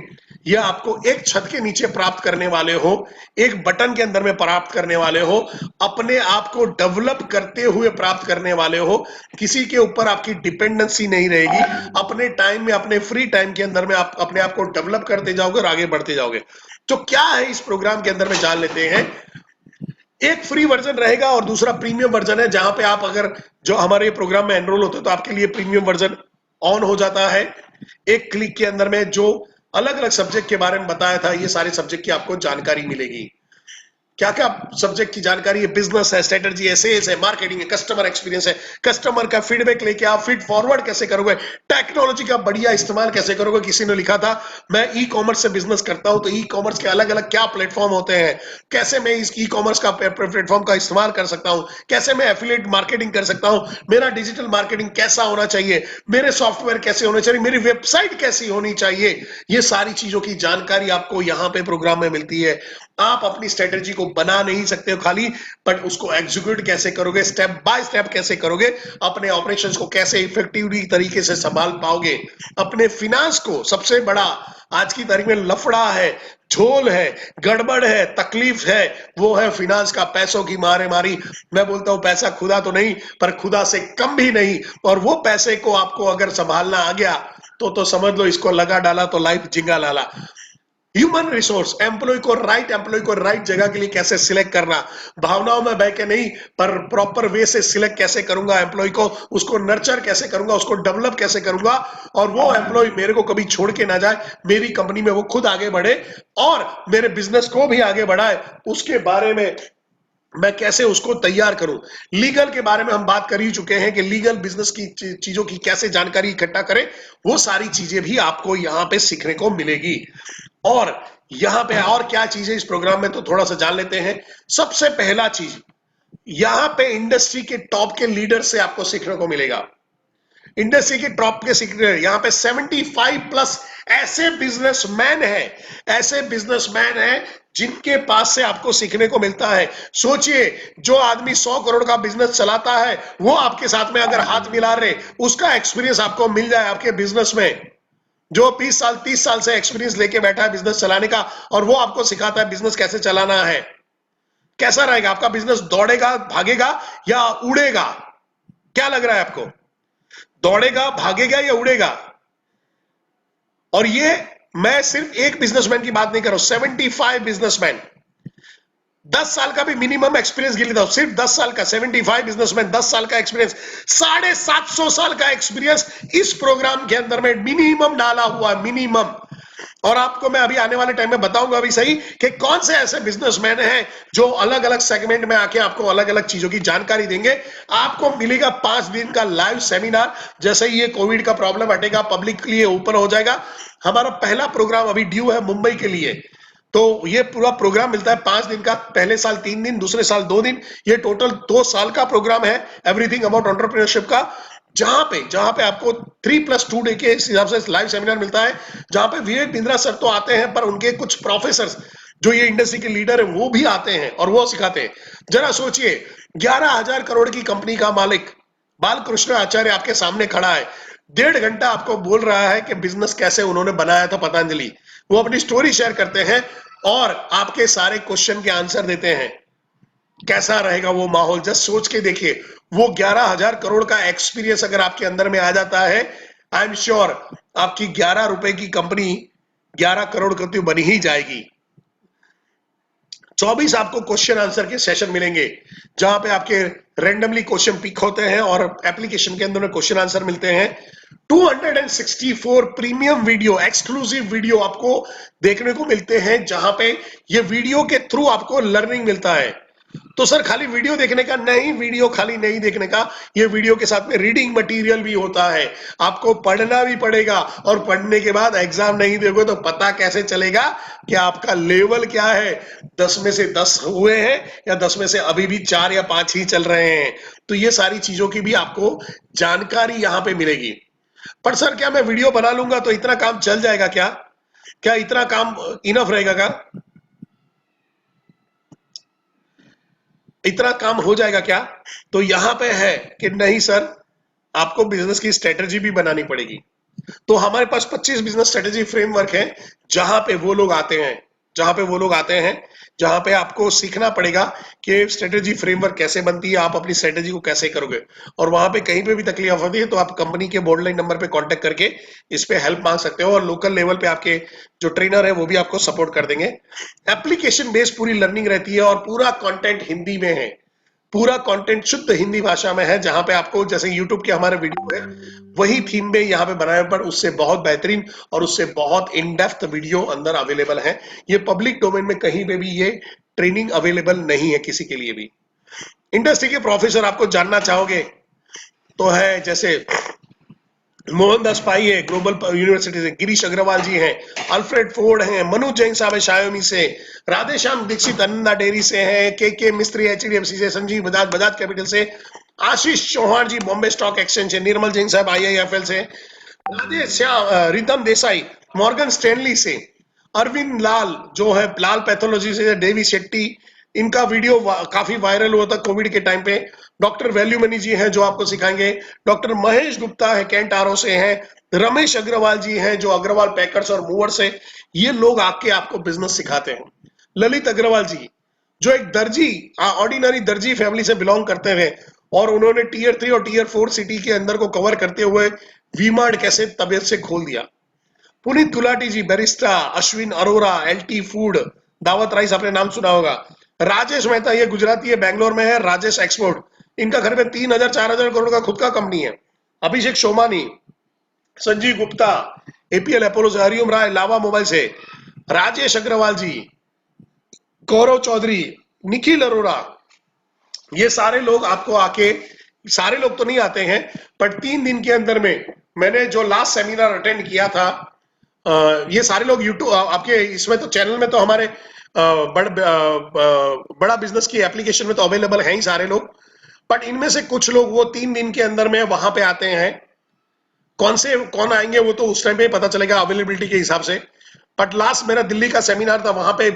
या आपको एक छत के नीचे प्राप्त करने वाले हो, एक बटन के अंदर में प्राप्त करने वाले हो, अपने आप को डेवलप करते हुए प्राप्त करने वाले हो, किसी के ऊपर आपकी डिपेंडेंसी नहीं रहेगी, अपने टाइम में, अपने फ्री टाइम के अंदर में आप अपने आप को डेवलप करते जाओगे और आगे बढ़ते जाओगे। तो क्या है इस प्रोग्राम के अंदर में जान लेते हैं। एक फ्री वर्जन रहेगा और दूसरा प्रीमियम वर्जन है, जहां पे आप अगर जो हमारे प्रोग्राम में एनरोल होते हो तो आपके लिए प्रीमियम वर्जन ऑन हो जाता है। एक क्लिक के अंदर में जो अलग अलग सब्जेक्ट के बारे में बताया था, ये सारे सब्जेक्ट की आपको जानकारी मिलेगी। क्या क्या सब्जेक्ट की जानकारी है, बिजनेस है, स्ट्रेटजी है, सेल्स है, मार्केटिंग है, कस्टमर एक्सपीरियंस है, कस्टमर का फीडबैक लेके आप फीड फॉरवर्ड कैसे करोगे, टेक्नोलॉजी का बढ़िया इस्तेमाल कैसे करोगे। किसी ने लिखा था मैं ई कॉमर्स से बिजनेस करता हूं, तो ई कॉमर्स के अलग अलग क्या प्लेटफॉर्म होते हैं, कैसे मैं इस ई कॉमर्स का प्लेटफॉर्म का इस्तेमाल कर सकता हूं, कैसे मैं एफिलिएट मार्केटिंग कर सकता हूं, मेरा डिजिटल मार्केटिंग कैसा होना चाहिए, मेरे सॉफ्टवेयर कैसे होने चाहिए, मेरी वेबसाइट कैसी होनी चाहिए, ये सारी चीजों की जानकारी आपको यहाँ पे प्रोग्राम में मिलती है। आप अपनी स्ट्रेटेजी को बना नहीं सकते हो खाली, बट उसको एग्जीक्यूट कैसे करोगे, स्टेप बाय स्टेप कैसे करोगे, अपने ऑपरेशंस को कैसे इफेक्टिवली तरीके से संभाल पाओगे, अपने फिनांस को, सबसे बड़ा आज की तारीख में लफड़ा है, झोल है, गड़बड़ है, तकलीफ है, वो है फिनांस का, पैसों की मारे मारी। मैं बोलता हूं पैसा खुदा तो नहीं, पर खुदा से कम भी नहीं, और वो पैसे को आपको अगर संभालना आ गया तो समझ लो इसको लगा डाला तो लाइफ जिंगा लाला। ह्यूमन रिसोर्स, एम्प्लॉय को राइट जगह के लिए कैसे सिलेक्ट करना, भावनाओं में बह के नहीं, पर प्रॉपर वे से सिलेक्ट कैसे करूंगा एम्प्लॉय को, उसको नर्चर कैसे करूंगा, उसको डेवलप कैसे करूंगा, और वो एम्प्लॉय मेरे को कभी छोड़ के ना जाए, मेरी कंपनी में वो खुद आगे बढ़े और मेरे बिजनेस को भी आगे बढ़ाए, उसके बारे में मैं कैसे उसको तैयार करूं। लीगल के बारे में हम बात कर ही चुके हैं कि लीगल बिजनेस की चीजों की कैसे जानकारी इकट्ठा करें, वो सारी चीजें भी आपको यहां पे सीखने को मिलेगी। और यहां पे और क्या चीजें इस प्रोग्राम में, तो थोड़ा सा जान लेते हैं। सबसे पहला चीज, यहां पे इंडस्ट्री के टॉप के लीडर से आपको सीखने को मिलेगा। इंडस्ट्री के टॉप के सीक्रेट, यहाँ पे 75 प्लस ऐसे बिजनेसमैन हैं, ऐसे बिजनेसमैन हैं जिनके पास से आपको सीखने को मिलता है। सोचिए, जो आदमी 100 करोड़ का बिजनेस चलाता है, वो आपके साथ में अगर हाथ मिला रहे, उसका एक्सपीरियंस आपको मिल जाए आपके बिजनेस में, जो 20 साल 30 साल से एक्सपीरियंस लेके बैठा है बिजनेस चलाने का, और वो आपको सिखाता है बिजनेस कैसे चलाना है। कैसा रहेगा आपका बिजनेस, दौड़ेगा, भागेगा या उड़ेगा? क्या लग रहा है आपको, दौड़ेगा, भागेगा या उड़ेगा? और ये मैं सिर्फ एक बिजनेसमैन की बात नहीं कर रहा हूं, 75 बिजनेसमैन, 10 साल का भी मिनिमम एक्सपीरियंस गिर लेता हूं, सिर्फ 10 साल का, 75 बिजनेसमैन, 10 साल का एक्सपीरियंस, 750 साल का एक्सपीरियंस इस प्रोग्राम के अंदर में मिनिमम डाला हुआ है, मिनिमम। और आपको मैं अभी आने वाले टाइम में बताऊंगा अभी सही कि कौन से ऐसे बिजनेसमैन हैं जो अलग अलग सेगमेंट में आके आपको अलग अलग चीजों की जानकारी देंगे। आपको मिलेगा 5 दिन का लाइव सेमिनार। जैसे ही ये कोविड का प्रॉब्लम हटेगा, पब्लिक के लिए ओपन हो जाएगा, हमारा पहला प्रोग्राम अभी ड्यू है मुंबई के लिए, तो ये पूरा प्रोग्राम मिलता है 5 दिन का, पहले साल 3 दिन, दूसरे साल 2 दिन, ये टोटल 2 साल का प्रोग्राम है एवरीथिंग अबाउट एंटरप्रेन्योरशिप का। जहां पे आपको 3+2 डे के हिसाब से लाइव सेमिनार मिलता है, जहां पे विवेक बिंद्रा सर तो आते हैं, पर उनके कुछ प्रोफेसर जो ये इंडस्ट्री के लीडर है वो भी आते हैं और वो सिखाते हैं। जरा सोचिए, 11,000 करोड़ की कंपनी का मालिक बालकृष्ण आचार्य आपके सामने खड़ा है, 1.5 घंटा आपको बोल रहा है कि बिजनेस कैसे उन्होंने बनाया था पतंजलि। वो अपनी स्टोरी शेयर करते हैं और आपके सारे क्वेश्चन के आंसर देते हैं। कैसा रहेगा वो माहौल, जस्ट सोच के देखिए। वो 11,000 करोड़ का एक्सपीरियंस अगर आपके अंदर में आ जाता है, आई एम श्योर आपकी 11 रुपए की कंपनी 11 करोड़ की बनी ही जाएगी। 24 आपको क्वेश्चन आंसर के सेशन मिलेंगे, जहां पे आपके रेंडमली क्वेश्चन पिक होते हैं और एप्लीकेशन के अंदर में क्वेश्चन आंसर मिलते हैं। 264 प्रीमियम वीडियो, एक्सक्लूसिव वीडियो आपको देखने को मिलते हैं, जहां पे ये वीडियो के थ्रू आपको लर्निंग मिलता है। तो सर खाली वीडियो देखने का नहीं, वीडियो खाली नहीं देखने का, ये वीडियो के साथ में रीडिंग मटेरियल भी होता है, आपको पढ़ना भी पड़ेगा, और पढ़ने के बाद एग्जाम नहीं दोगे तो पता कैसे चलेगा कि आपका लेवल क्या है, 10 में से 10 हुए हैं या 10 में से अभी भी 4 या 5 ही चल रहे हैं। तो ये सारी चीजों की भी आपको जानकारी यहां पे मिलेगी। पर सर क्या मैं वीडियो बना लूंगा तो इतना काम चल जाएगा क्या? क्या इतना काम इनफ रहेगा क्या? इतना काम हो जाएगा क्या? तो यहां पे है कि नहीं सर, आपको बिजनेस की स्ट्रेटजी भी बनानी पड़ेगी, तो हमारे पास 25 बिजनेस स्ट्रेटेजी फ्रेमवर्क है, जहां पे वो लोग आते हैं, जहां पे वो लोग आते हैं, जहां पे आपको सीखना पड़ेगा कि स्ट्रेटेजी फ्रेमवर्क कैसे बनती है, आप अपनी स्ट्रेटेजी को कैसे करोगे। और वहां पे कहीं पे भी तकलीफ होती है तो आप कंपनी के बोर्ड लाइन नंबर पे कांटेक्ट करके इस पे हेल्प मांग सकते हो, और लोकल लेवल पे आपके जो ट्रेनर है वो भी आपको सपोर्ट कर देंगे। एप्लीकेशन बेस्ड पूरी लर्निंग रहती है और पूरा कंटेंट हिंदी में है, पूरा कंटेंट शुद्ध हिंदी भाषा में है, जहां पे आपको जैसे यूट्यूब के हमारे वीडियो है वही थीम में यहाँ पे बनाए, पर उससे बहुत बेहतरीन और उससे बहुत इन डेप्थ वीडियो अंदर अवेलेबल है। ये पब्लिक डोमेन में कहीं पे भी ये ट्रेनिंग अवेलेबल नहीं है किसी के लिए भी। इंडस्ट्री के प्रोफेसर आपको जानना चाहोगे तो है जैसे मोहनदास पाई है ग्लोबल यूनिवर्सिटी से, गिरीश अग्रवाल जी हैं, अल्फ्रेड फोर्ड हैं, मनोज जैन साहब है शायोमी से, राधेश्याम दीक्षित अन्ना डेयरी से हैं, के मिस्त्री एचडीएफसी से, संजीव बजाज बजाज कैपिटल से, आशीष चौहान जी बॉम्बे स्टॉक एक्सचेंज से, निर्मल जैन साहब आईआईएफएल से, Radheshyam rhythm Desai Morgan Stanley से, अरविंद लाल जो है लाल पैथोलॉजी से, देवी शेट्टी, इनका वीडियो काफी वायरल हुआ था कोविड के टाइम पे। डॉक्टर वैल्यूमनी जी हैं जो आपको सिखाएंगे, डॉक्टर महेश गुप्ता है कैंट आरओ से हैं, रमेश अग्रवाल जी हैं जो अग्रवाल पैकर्स और मूवर्स से, ये लोग आके आपको बिजनेस सिखाते हैं। ललित अग्रवाल जी जो एक दर्जी ऑर्डिनरी दर्जी फैमिली से बिलोंग करते थे और उन्होंने टीयर 3 और टीयर 4 सिटी के अंदर को कवर करते हुए वीमार्ट कैसे तबियत से खोल दिया। Puneet Gulati ji Barista, Ashwin Arora LT food, Daawat rice आपने नाम सुना होगा, राजेश मेहता ये गुजराती है, बैंगलोर में है, राजेश एक्सपोर्ट, इनका घर में 3,000 4,000 करोड़ का खुद का कंपनी है। अभिषेक सोमानी, संजीव गुप्ता एपीएल अपोलो से, हरिओम राय लावा मोबाइल से, राजेश अग्रवाल जी, गौरव चौधरी, निखिल अरोरा, ये सारे लोग आपको आके, सारे लोग तो नहीं आते हैं बट 3 दिन के अंदर में मैंने जो लास्ट सेमिनार अटेंड किया था, ये सारे लोग यूट्यूब आपके इसमें तो चैनल में तो हमारे बड़ा बिजनेस की एप्लीकेशन में तो अवेलेबल हैं ही सारे लोग, बट इनमें से कुछ लोग वो 3 दिन के अंदर में वहां पे आते हैं। कौन आएंगे वो तो उस टाइम पे पता चलेगा अवेलेबिलिटी के हिसाब से। बट लास्ट मेरा दिल्ली का सेमिनार था, वहां पे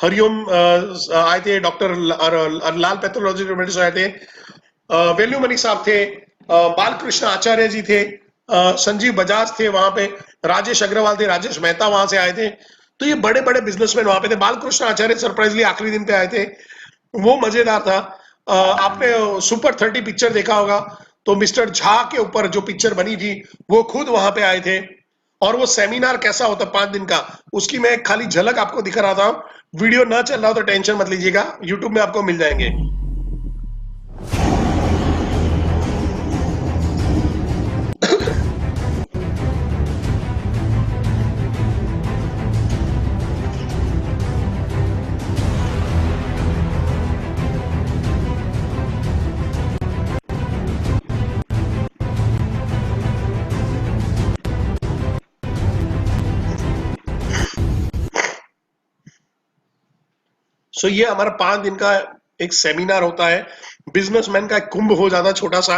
हरिओम आए थे, डॉक्टर लाल पैथोलॉजी से आए थे, वेल्यूमणि साहब थे, बालकृष्ण आचार्य जी थे, संजीव बजाज थे वहां पे, राजेश अग्रवाल थे, राजेश मेहता वहां से आए थे। तो ये बड़े बड़े बिजनेसमैन वहां पे थे। बालकृष्ण आचार्य सरप्राइजली आखिरी दिन पे आए थे, वो मजेदार था। आपने सुपर 30 पिक्चर देखा होगा, तो मिस्टर झा के ऊपर जो पिक्चर बनी थी वो खुद वहां पे आए थे। और वो सेमिनार कैसा होता 5 दिन का, उसकी मैं खाली झलक आपको दिखा रहा था। वीडियो ना चल रहा हो तो टेंशन मत लीजिएगा, यूट्यूब में आपको मिल जाएंगे। सो ये हमारा 5 दिन का एक सेमिनार होता है, बिजनेसमैन का एक कुंभ हो जाता छोटा सा,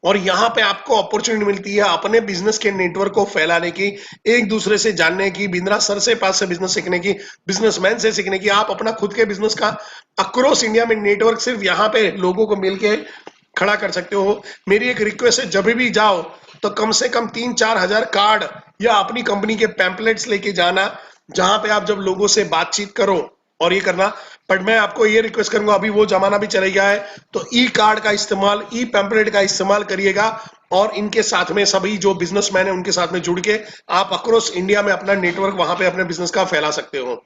और यहाँ पे आपको अपॉर्चुनिटी मिलती है अपने बिजनेस के नेटवर्क को फैलाने की, एक दूसरे से जानने की, बिंद्रा सर से पास से बिजनेस सीखने की, बिजनेसमैन से सीखने की। आप अपना खुद के बिजनेस का अक्रॉस इंडिया में नेटवर्क सिर्फ यहाँ पे लोगों को मिलके खड़ा कर सकते हो। मेरी एक रिक्वेस्ट है, जब भी जाओ तो कम से कम 3-4 हजार कार्ड या अपनी कंपनी के पैम्पलेट्स लेके जाना, जहां पे आप जब लोगों से बातचीत करो और ये करना। बट मैं आपको ये रिक्वेस्ट करूंगा, अभी वो जमाना भी चला गया है, तो ई कार्ड का इस्तेमाल, ई पैम्पलेट का इस्तेमाल करिएगा, और इनके साथ में सभी जो बिजनेसमैन है उनके साथ में जुड़ के आप अक्रॉस इंडिया में अपना नेटवर्क वहां पे अपने बिजनेस का फैला सकते हो।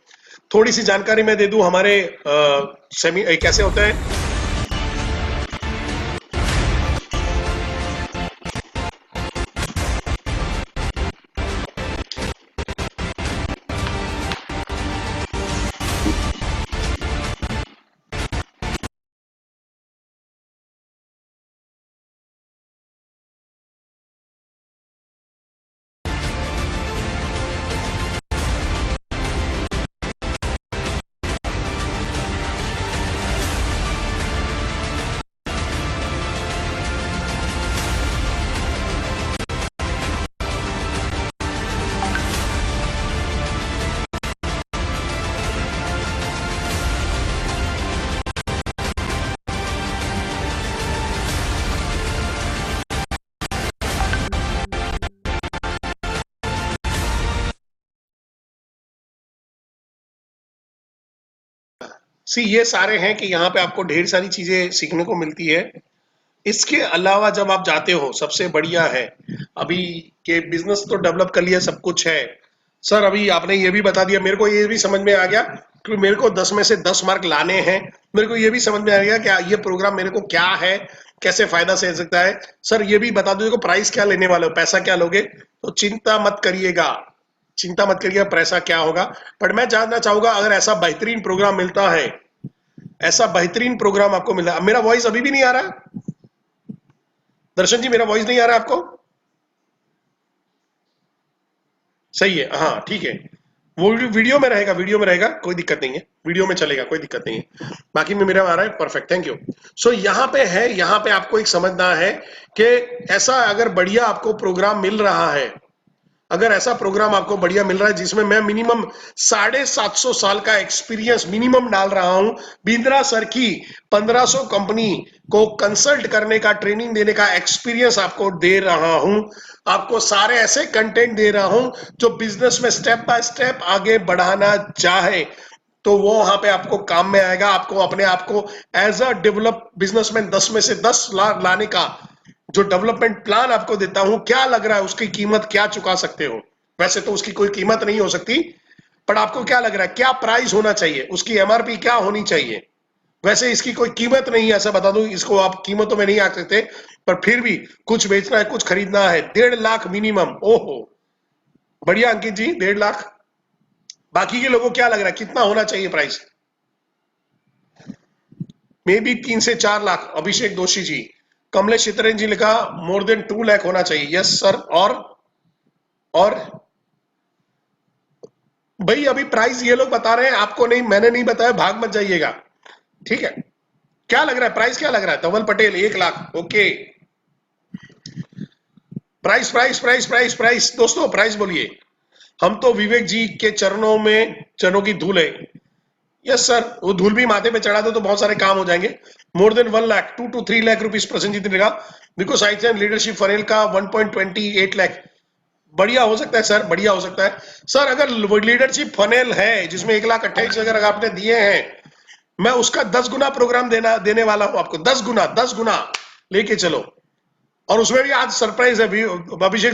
थोड़ी सी जानकारी मैं दे दूं, हमारे कैसे होता है। सी ये सारे हैं कि यहाँ पे आपको ढेर सारी चीजें सीखने को मिलती है। इसके अलावा जब आप जाते हो, सबसे बढ़िया है अभी के बिजनेस तो डेवलप कर लिया, सब कुछ है सर। अभी आपने ये भी बता दिया, मेरे को ये भी समझ में आ गया कि मेरे को 10 में से 10 मार्क लाने हैं। मेरे को ये भी समझ में आ गया कि ये प्रोग्राम मेरे को क्या है, कैसे फायदा से सकता है। सर ये भी बता दो प्राइस क्या लेने वाले हो, पैसा क्या लोगे। तो चिंता मत करिएगा, चिंता मत करिएगा पैसा क्या होगा। पर मैं जानना चाहूंगा, अगर ऐसा बेहतरीन प्रोग्राम मिलता है, ऐसा बेहतरीन प्रोग्राम आपको मिला। मेरा वॉइस अभी भी नहीं आ रहा दर्शन जी, मेरा वॉइस नहीं आ रहा आपको? सही है, हाँ ठीक है। वो वीडियो में रहेगा, वीडियो में रहेगा, कोई दिक्कत नहीं है, वीडियो में चलेगा, कोई दिक्कत नहीं है। बाकी में मेरा आ रहा है, परफेक्ट, थैंक यू। सो यहाँ पे है, यहाँ पे आपको एक समझना है कि ऐसा अगर बढ़िया आपको प्रोग्राम मिल रहा है, अगर ऐसा प्रोग्राम आपको बढ़िया मिल रहा है जिसमें मैं मिनिमम 750 साल का एक्सपीरियंस मिनिमम डाल रहा हूं, बिंद्रा सर की 1500 कंपनी को कंसल्ट करने का, ट्रेनिंग देने का एक्सपीरियंस आपको दे रहा हूं, आपको सारे ऐसे कंटेंट दे रहा हूं जो बिजनेस में स्टेप बाय स्टेप आगे बढ़ाना चाहे तो वो वहां पे आपको काम में आएगा। आपको अपने आप को एज अ डेवलप बिजनेसमैन 10 में से 10 लाने का जो डेवलपमेंट प्लान आपको देता हूं, क्या लग रहा है उसकी कीमत क्या चुका सकते हो। वैसे तो उसकी कोई कीमत नहीं हो सकती, पर आपको क्या लग रहा है, क्या प्राइस होना चाहिए, उसकी एमआरपी क्या होनी चाहिए। वैसे इसकी कोई कीमत नहीं है, ऐसा बता दूं, इसको आप कीमतों में नहीं आ सकते, पर फिर भी कुछ बेचना है, कुछ खरीदना है, 1.5 लाख मिनिमम। ओहो बढ़िया अंकित जी, 1.5 लाख। बाकी के लोगों को क्या लग रहा है कितना होना चाहिए प्राइस? मे बी 3 से 4 लाख। अभिषेक दोषी जी, कमलेश चित्रेन जी लिखा मोर देन 2 लाख होना चाहिए। Yes sir. और भाई अभी प्राइस ये लोग बता रहे हैं, आपको नहीं, मैंने नहीं बताया, भाग मत जाइएगा, ठीक है। क्या लग रहा है प्राइस, क्या लग रहा है? Dhaval Patel 1 lakh, okay. Price price price price price दोस्तों, प्राइस बोलिए। हम तो विवेक जी के चरणों में, चरणों की धूल है। यस सर, वो धूल भी माथे पे चढ़ा दो तो बहुत सारे काम हो जाएंगे। More than 1 lakh, 2 to 3 lakh rupees प्रसन्न जी ने because I think leadership funnel का 1.28 लाख। बढ़िया हो सकता है सर, बढ़िया हो सकता है सर। अगर लीडरशिप फनेल है जिसमें 1,28,000 अगर आपने दिए हैं, मैं उसका 10 गुना प्रोग्राम देने वाला हूं आपको, 10 गुना, 10 गुना लेके चलो। और उसमें भी आज सरप्राइज है अभिषेक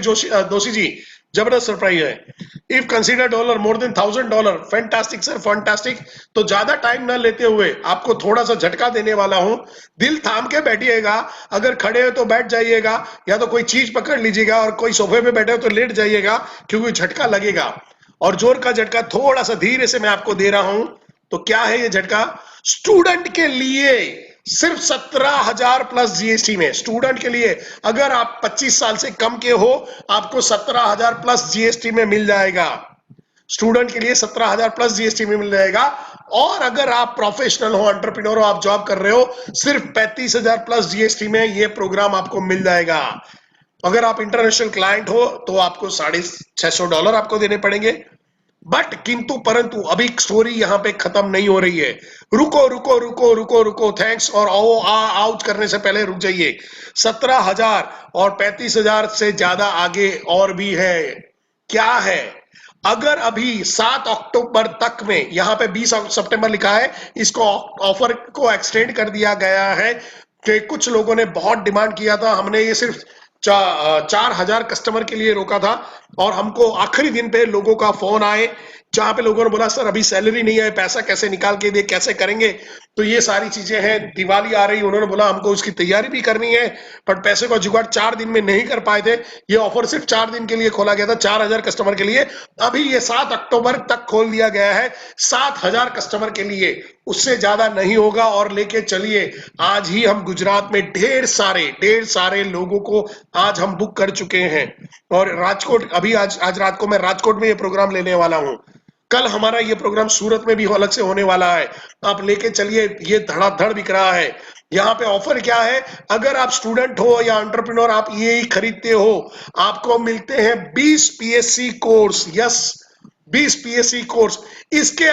दोषी जी, जबरदस्त सरप्राइज है। If consider dollar more than $1,000, fantastic sir, fantastic. तो ज्यादा टाइम ना लेते हुए आपको थोड़ा सा झटका देने वाला हूं, दिल थाम के बैठिएगा। अगर खड़े हो तो बैठ जाइएगा, या तो कोई चीज पकड़ लीजिएगा, और कोई सोफे पे बैठे हो तो लेट जाइएगा, क्योंकि झटका लगेगा। और जोर का झटका थोड़ा सा धीरे से मैं आपको दे रहा हूं। तो क्या है ये झटका? स्टूडेंट के लिए सिर्फ 17,000 प्लस जीएसटी में, स्टूडेंट के लिए। अगर आप 25 साल से कम के हो, आपको 17,000 प्लस जीएसटी में मिल जाएगा। स्टूडेंट के लिए 17,000 प्लस जीएसटी में मिल जाएगा। और अगर आप प्रोफेशनल हो, एंटरप्रेन्योर हो, आप जॉब कर रहे हो, सिर्फ 35,000 प्लस जीएसटी में ये प्रोग्राम आपको मिल जाएगा। अगर आप इंटरनेशनल क्लाइंट हो तो आपको $650 आपको देने पड़ेंगे। बट किंतु परंतु अभी स्टोरी यहां पे खत्म नहीं हो रही है। रुको रुको रुको रुको रुको, थैंक्स और आउट करने से पहले रुक जाइए। 17,000 और 35,000 से ज्यादा आगे और भी है। क्या है? अगर अभी 7 अक्टूबर तक में, यहां पे 20 सितंबर लिखा है, इसको ऑफर को एक्सटेंड कर दिया गया है कि कुछ लोगों ने बहुत डिमांड किया था। हमने ये सिर्फ 4,000 कस्टमर के लिए रोका था, और हमको आखिरी दिन पे लोगों का फोन आए जहां पे लोगों ने बोला सर अभी सैलरी नहीं है, पैसा कैसे निकाल के दे, कैसे करेंगे। तो ये सारी चीजें हैं, दिवाली आ रही, उन्होंने बोला हमको उसकी तैयारी भी करनी है, पर पैसे का जुगाड़ 4 दिन में नहीं कर पाए थे। ये ऑफर सिर्फ 4 दिन के लिए खोला गया था, 4,000 कस्टमर के लिए। अभी ये 7 अक्टूबर तक खोल दिया गया है 7,000 कस्टमर के लिए, उससे ज्यादा नहीं होगा। और लेके चलिए, आज ही हम गुजरात में ढेर सारे लोगों को आज हम बुक कर चुके हैं। और राजकोट, अभी आज रात को मैं राजकोट में ये प्रोग्राम लेने वाला हूं। कल हमारा ये प्रोग्राम सूरत में भी अलग से होने वाला है। आप लेके चलिए, ये धड़ाधड़ बिक रहा है। यहाँ पे ऑफर क्या है? अगर आप स्टूडेंट हो या एंटरप्रेन्योर, आप ये खरीदते हो, आपको मिलते हैं 20 PSC course. Yes, 20 PSC course. इसके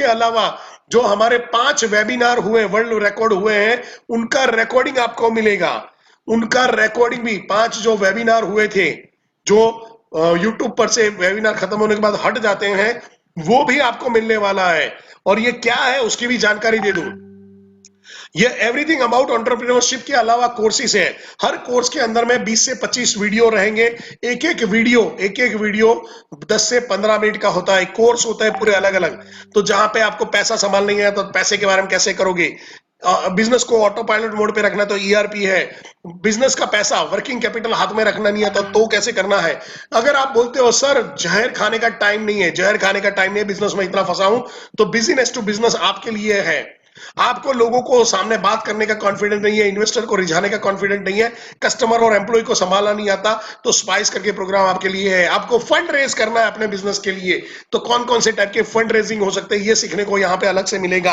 अलावा जो हमारे 5 वेबिनार हुए, वर्ल्ड रिकॉर्ड हुए हैं, उनका रिकॉर्डिंग आपको मिलेगा। उनका रिकॉर्डिंग भी, 5 जो वेबिनार हुए थे, जो यूट्यूब पर से वेबिनार खत्म होने के बाद हट जाते हैं, वो भी आपको मिलने वाला है। और ये क्या है उसकी भी जानकारी दे दूं। ये एवरीथिंग अबाउट एंटरप्रेन्योरशिप के अलावा कोर्सेज है। हर कोर्स के अंदर में 20 से 25 वीडियो रहेंगे। एक एक वीडियो 10 से 15 मिनट का होता है। कोर्स होता है पूरे अलग अलग। तो जहां पे आपको पैसा संभालना है तो पैसे के बारे में कैसे करोगे, बिजनेस को ऑटो पायलट मोड पे रखना तो ईआरपी है। बिजनेस का पैसा वर्किंग कैपिटल हाथ में रखना नहीं आता तो कैसे करना है। अगर आप बोलते हो सर जहर खाने का टाइम नहीं है, जहर खाने का टाइम नहीं है, बिजनेस में इतना फंसा हूं, तो बिजनेस टू बिजनेस आपके लिए है। आपको लोगों को सामने बात करने का कॉन्फिडेंस नहीं है, इन्वेस्टर को रिझाने का कॉन्फिडेंस नहीं है, कस्टमर और एम्प्लॉय को संभालना नहीं आता, तो स्पाइस करके प्रोग्राम आपके लिए है। आपको फंड रेज करना है अपने बिजनेस के लिए, तो कौन कौन से टाइप के फंड रेजिंग हो सकते हैं ये सीखने को यहाँ पे अलग से मिलेगा।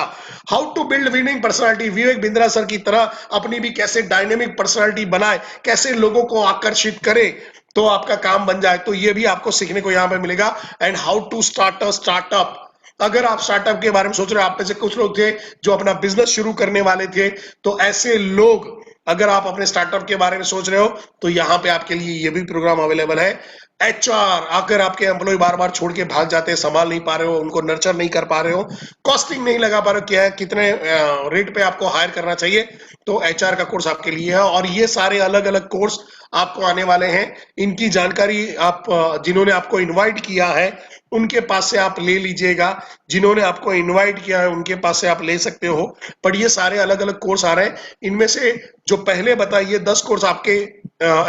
How to build winning personality, Vivek Bindra sir की तरह अपनी भी कैसे डायनेमिक पर्सनालिटी बनाए, कैसे लोगों को आकर्षित करे तो आपका काम बन जाए, तो ये भी आपको सीखने को यहाँ पे मिलेगा। And how to start a startup. अगर आप स्टार्टअप के बारे में सोच रहे हो, आप में से कुछ लोग थे जो अपना बिजनेस शुरू करने वाले थे, तो ऐसे लोग अगर आप अपने स्टार्टअप के बारे में सोच रहे हो तो यहाँ पे आपके लिए ये भी प्रोग्राम अवेलेबल है। एचआर, अगर आपके एम्प्लॉय बार बार छोड़ के भाग जाते हैं, संभाल नहीं पा रहे हो, उनको नर्चर नहीं कर पा रहे हो, कॉस्टिंग नहीं लगा पा रहे हो, क्या है कितने रेट पे आपको हायर करना चाहिए, तो एचआर का कोर्स आपके लिए है। और ये सारे अलग अलग कोर्स आपको आने वाले हैं। इनकी जानकारी आप जिन्होंने आपको इनवाइट किया है उनके पास से आप ले लीजिएगा, जिन्होंने आपको इनवाइट किया है उनके पास से आप ले सकते हो। पर ये सारे अलग अलग कोर्स आ रहे हैं। इनमें से जो पहले बताइए 10 कोर्स आपके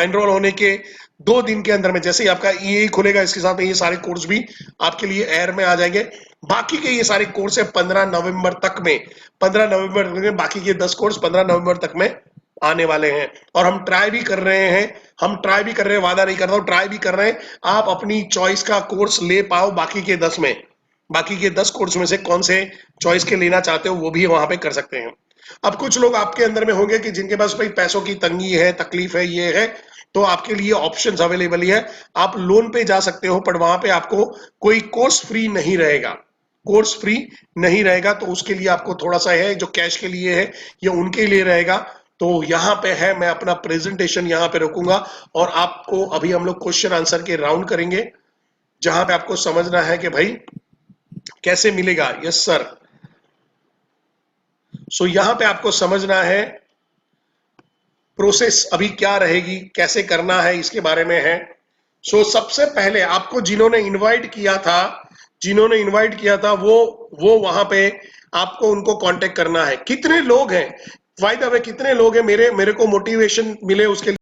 एनरोल होने के 2 दिन के अंदर में, जैसे ही आपका ईए खुलेगा इसके साथ में ये सारे कोर्स भी आपके लिए एयर में आ जाएंगे। बाकी के ये सारे कोर्स है 15 नवंबर तक में, 15 नवंबर में बाकी के 10 कोर्स 15 नवंबर तक में आने वाले हैं। और हम ट्राई भी कर रहे हैं, वादा नहीं कर रहा हूं, ट्राई भी कर रहे हैं आप अपनी चॉइस का कोर्स ले पाओ। बाकी के 10 कोर्स में से कौन से चॉइस के लेना चाहते हो वो भी वहां पे कर सकते हैं। अब कुछ लोग आपके अंदर में होंगे कि जिनके पास भाई पैसों की तंगी है, तकलीफ है, ये है, तो आपके लिए ऑप्शंस अवेलेबल ही है। आप लोन पे जा सकते हो, पर वहां पे आपको कोई कोर्स फ्री नहीं रहेगा। तो उसके लिए आपको थोड़ा सा है, जो कैश के लिए है ये उनके लिए रहेगा। तो यहाँ पे है, मैं अपना प्रेजेंटेशन यहाँ पे रोकूंगा और आपको अभी हम लोग क्वेश्चन आंसर के राउंड करेंगे, जहां पे आपको समझना है कि भाई कैसे मिलेगा। Yes sir. सो यहाँ पे आपको समझना है प्रोसेस अभी क्या रहेगी, कैसे करना है, इसके बारे में है। सो सबसे पहले आपको जिन्होंने इनवाइट किया था वो वहां पे आपको उनको कांटेक्ट करना है। कितने लोग हैं, बाय द वे कितने लोग हैं मेरे को मोटिवेशन मिले उसके लिए